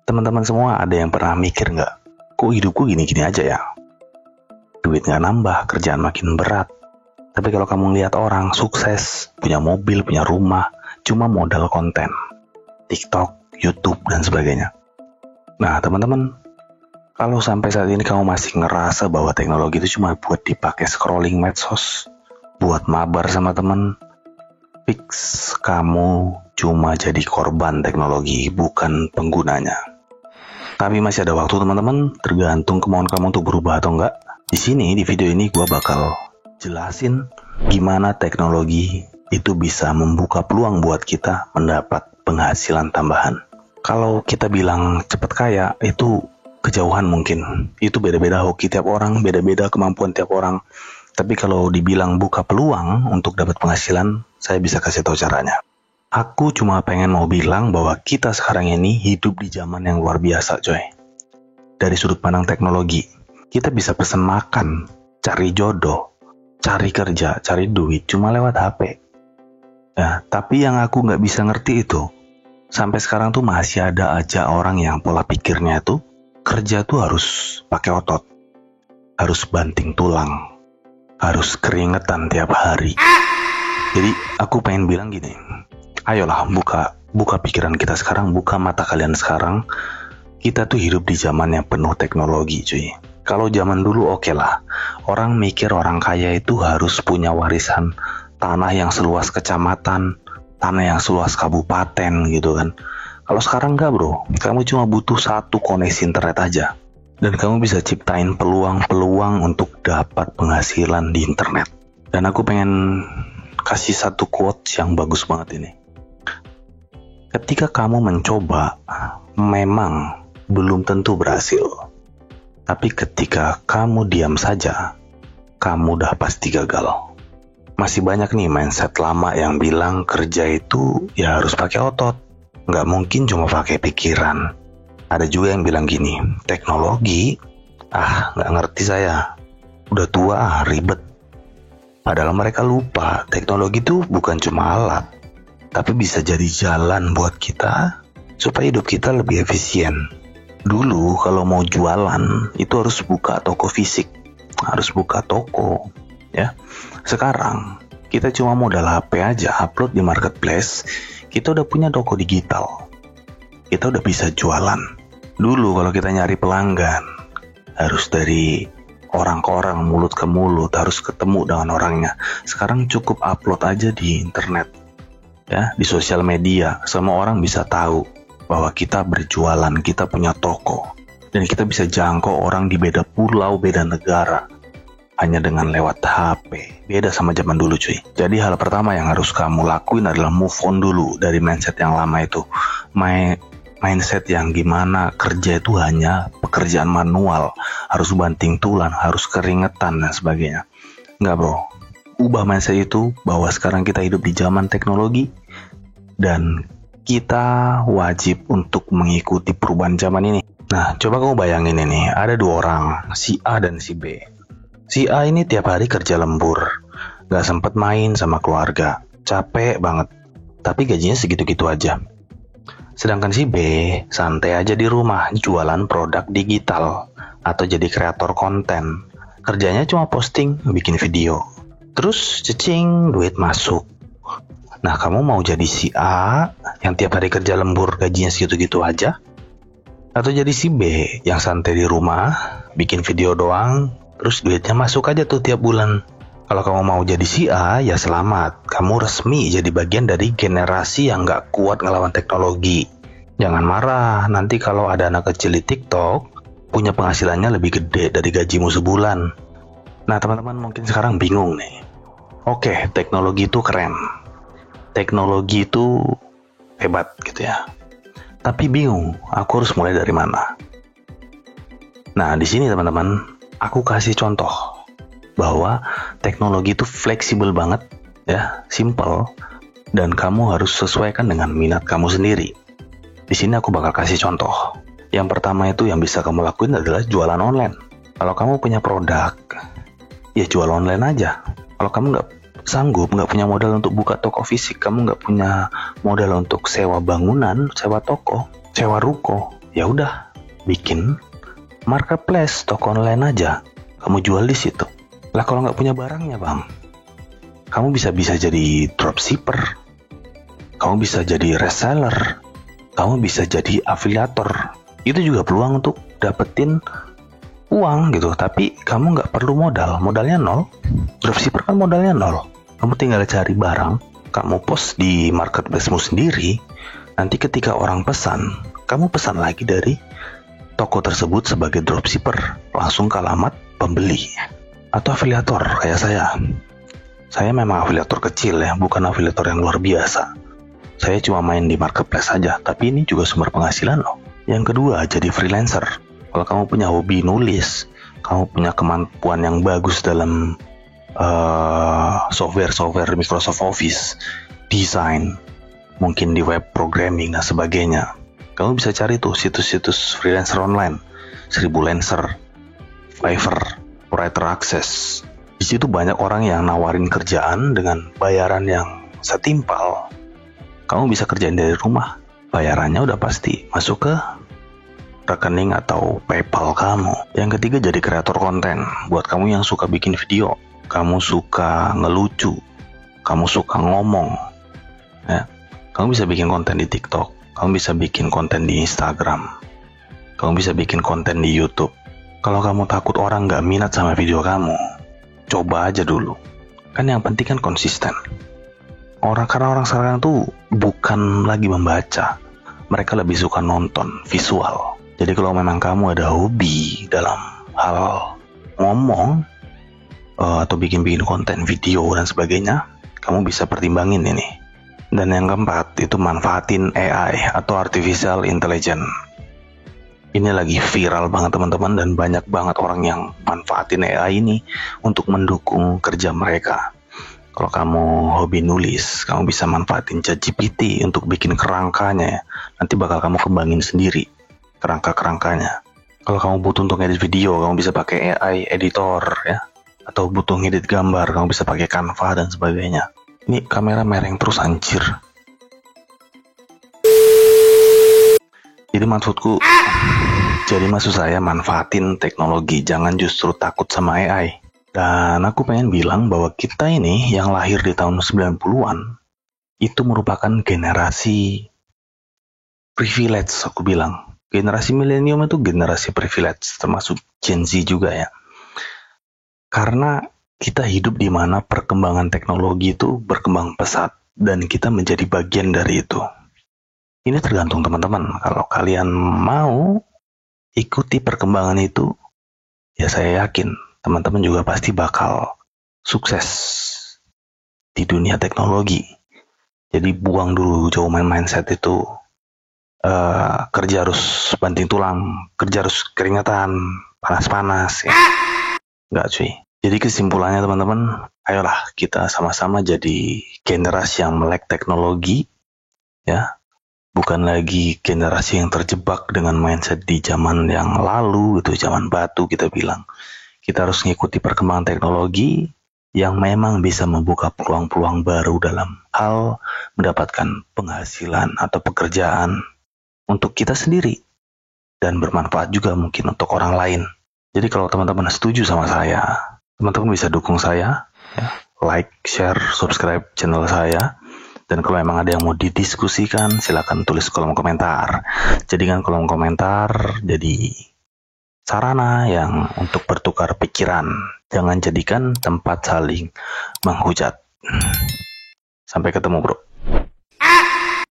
Teman-teman semua ada yang pernah mikir nggak? Kok hidupku gini-gini aja ya? Duit nggak nambah, kerjaan makin berat. Tapi kalau kamu lihat orang sukses, punya mobil, punya rumah, cuma modal konten. TikTok, YouTube, dan sebagainya. Nah teman-teman, kalau sampai saat ini kamu masih ngerasa bahwa teknologi itu cuma buat dipakai scrolling medsos, buat mabar sama teman, fix kamu cuma jadi korban teknologi, bukan penggunanya. Tapi masih ada waktu teman-teman, tergantung kemauan kamu untuk berubah atau enggak. Di sini, di video ini gue bakal jelasin gimana teknologi itu bisa membuka peluang buat kita mendapat penghasilan tambahan. Kalau kita bilang cepat kaya, itu kejauhan mungkin. Itu beda-beda hoki tiap orang, beda-beda kemampuan tiap orang. Tapi kalau dibilang buka peluang untuk dapat penghasilan, saya bisa kasih tahu caranya. Aku cuma pengen mau bilang bahwa kita sekarang ini hidup di zaman yang luar biasa, coy. Dari sudut pandang teknologi, kita bisa pesan makan, cari jodoh, cari kerja, cari duit cuma lewat HP. Nah, tapi yang aku nggak bisa ngerti itu, sampai sekarang tuh masih ada aja orang yang pola pikirnya tuh kerja tuh harus pakai otot, harus banting tulang, harus keringetan tiap hari. Jadi aku pengen bilang gini, ayolah buka pikiran kita sekarang, buka mata kalian sekarang. Kita tuh hidup di zaman yang penuh teknologi, cuy. Kalau zaman dulu oke lah, orang mikir orang kaya itu harus punya warisan tanah yang seluas kecamatan, tanah yang seluas kabupaten gitu kan. Kalau sekarang enggak bro, kamu cuma butuh satu koneksi internet aja, dan kamu bisa ciptain peluang-peluang untuk dapat penghasilan di internet. Dan aku pengen kasih satu quotes yang bagus banget ini. Ketika kamu mencoba, memang belum tentu berhasil. Tapi ketika kamu diam saja, kamu udah pasti gagal. Masih banyak nih mindset lama yang bilang kerja itu ya harus pakai otot. Nggak mungkin cuma pakai pikiran. Ada juga yang bilang gini, teknologi, nggak ngerti saya. Udah tua, ribet. Padahal mereka lupa, teknologi itu bukan cuma alat, tapi bisa jadi jalan buat kita supaya hidup kita lebih efisien. Dulu kalau mau jualan itu harus buka toko fisik, harus buka toko, ya. Sekarang kita cuma modal HP aja, upload di marketplace, kita udah punya toko digital. Kita udah bisa jualan. Dulu kalau kita nyari pelanggan harus dari orang ke orang, mulut ke mulut, harus ketemu dengan orangnya. Sekarang cukup upload aja di internet, ya, di sosial media. Semua orang bisa tahu bahwa kita berjualan, kita punya toko, dan kita bisa jangkau orang di beda pulau, beda negara, hanya dengan lewat HP. Beda sama zaman dulu cuy. Jadi hal pertama yang harus kamu lakuin adalah move on dulu dari mindset yang lama itu. Mindset yang gimana kerja itu hanya pekerjaan manual, harus banting tulang, harus keringetan dan sebagainya. Enggak bro, ubah mindset itu bahwa sekarang kita hidup di zaman teknologi dan kita wajib untuk mengikuti perubahan zaman ini. Nah, coba kamu bayangin ini, ada dua orang, si A dan si B. Si A ini tiap hari kerja lembur, gak sempet main sama keluarga, capek banget, tapi gajinya segitu-gitu aja. Sedangkan si B santai aja di rumah, jualan produk digital, atau jadi kreator konten. Kerjanya cuma posting, bikin video. Terus cecing, duit masuk. Nah, kamu mau jadi si A yang tiap hari kerja lembur gajinya segitu-gitu aja? Atau jadi si B yang santai di rumah, bikin video doang, terus duitnya masuk aja tuh tiap bulan? Kalau kamu mau jadi si A, ya selamat. Kamu resmi jadi bagian dari generasi yang gak kuat ngelawan teknologi. Jangan marah, nanti kalau ada anak kecil di TikTok, punya penghasilannya lebih gede dari gajimu sebulan. Nah, teman-teman mungkin sekarang bingung nih. Oke, teknologi itu keren. Teknologi itu hebat gitu ya. Tapi bingung, aku harus mulai dari mana? Nah, di sini teman-teman, aku kasih contoh bahwa teknologi itu fleksibel banget, ya, simple, dan kamu harus sesuaikan dengan minat kamu sendiri. Di sini aku bakal kasih contoh. Yang pertama itu yang bisa kamu lakuin adalah jualan online. Kalau kamu punya produk, ya jual online aja. Kalau kamu nggak sanggup, nggak punya modal untuk buka toko fisik, kamu nggak punya modal untuk sewa bangunan, sewa toko, sewa ruko, Ya udah, bikin marketplace, toko online aja. Kamu jual di situ. Lah kalau nggak punya barangnya bang, kamu bisa jadi dropshipper, kamu bisa jadi reseller, kamu bisa jadi afiliator. Itu juga peluang untuk dapetin uang gitu, tapi kamu nggak perlu modalnya nol. Dropshipper kan modalnya nol. Kamu tinggal cari barang, kamu post di marketplace-mu sendiri. Nanti ketika orang pesan, kamu pesan lagi dari toko tersebut sebagai dropshipper, langsung ke alamat pembeli. Atau afiliator kayak saya. Saya memang afiliator kecil ya, bukan afiliator yang luar biasa. Saya cuma main di marketplace saja, tapi ini juga sumber penghasilan loh. Yang kedua, jadi freelancer. Kalau kamu punya hobi nulis, kamu punya kemampuan yang bagus dalam software Microsoft Office, desain, mungkin di web programming dan sebagainya. Kamu bisa cari tuh situs-situs freelancer online, 1000 Lancer, Fiverr, Writer Access. Di situ banyak orang yang nawarin kerjaan dengan bayaran yang setimpal. Kamu bisa kerjain dari rumah, bayarannya udah pasti masuk ke rekening atau PayPal kamu. Yang ketiga, jadi kreator konten. Buat kamu yang suka bikin video, kamu suka ngelucu, kamu suka ngomong, ya, kamu bisa bikin konten di TikTok, kamu bisa bikin konten di Instagram, kamu bisa bikin konten di YouTube. Kalau kamu takut orang nggak minat sama video kamu, coba aja dulu. Kan yang penting kan konsisten. Karena orang sekarang tuh bukan lagi membaca, mereka lebih suka nonton visual. Jadi kalau memang kamu ada hobi dalam hal ngomong atau bikin konten video dan sebagainya, kamu bisa pertimbangin ini. Dan yang keempat, itu manfaatin AI atau Artificial Intelligence. Ini lagi viral banget teman-teman, dan banyak banget orang yang manfaatin AI ini untuk mendukung kerja mereka. Kalau kamu hobi nulis, kamu bisa manfaatin ChatGPT untuk bikin kerangkanya ya. Nanti bakal kamu kembangin sendiri kerangka-kerangkanya. Kalau kamu butuh untuk edit video, kamu bisa pakai AI editor ya. Atau butuh ngedit gambar, kamu bisa pakai Canva dan sebagainya. Ini kamera mereng terus anjir. Jadi maksud saya manfaatin teknologi, jangan justru takut sama AI. Dan aku pengen bilang bahwa kita ini yang lahir di tahun 90-an itu merupakan generasi privilege, aku bilang. Generasi milenium itu generasi privilege, termasuk Gen Z juga ya. Karena kita hidup di mana perkembangan teknologi itu berkembang pesat dan kita menjadi bagian dari itu. Ini tergantung teman-teman. Kalau kalian mau ikuti perkembangan itu, ya saya yakin teman-teman juga pasti bakal sukses di dunia teknologi. Jadi buang dulu jauh mindset itu kerja harus banting tulang, kerja harus keringetan, panas-panas ya. Enggak cuy. Jadi kesimpulannya teman-teman, ayolah kita sama-sama jadi generasi yang melek teknologi ya. Bukan lagi generasi yang terjebak dengan mindset di zaman yang lalu, itu zaman batu kita bilang. Kita harus mengikuti perkembangan teknologi yang memang bisa membuka peluang-peluang baru dalam hal mendapatkan penghasilan atau pekerjaan untuk kita sendiri dan bermanfaat juga mungkin untuk orang lain. Jadi kalau teman-teman setuju sama saya, teman-teman bisa dukung saya ya, like, share, subscribe channel saya. Dan kalau memang ada yang mau didiskusikan, silakan tulis kolom komentar. Jadikan kolom komentar jadi sarana yang untuk bertukar pikiran. Jangan jadikan tempat saling menghujat. Sampai ketemu bro.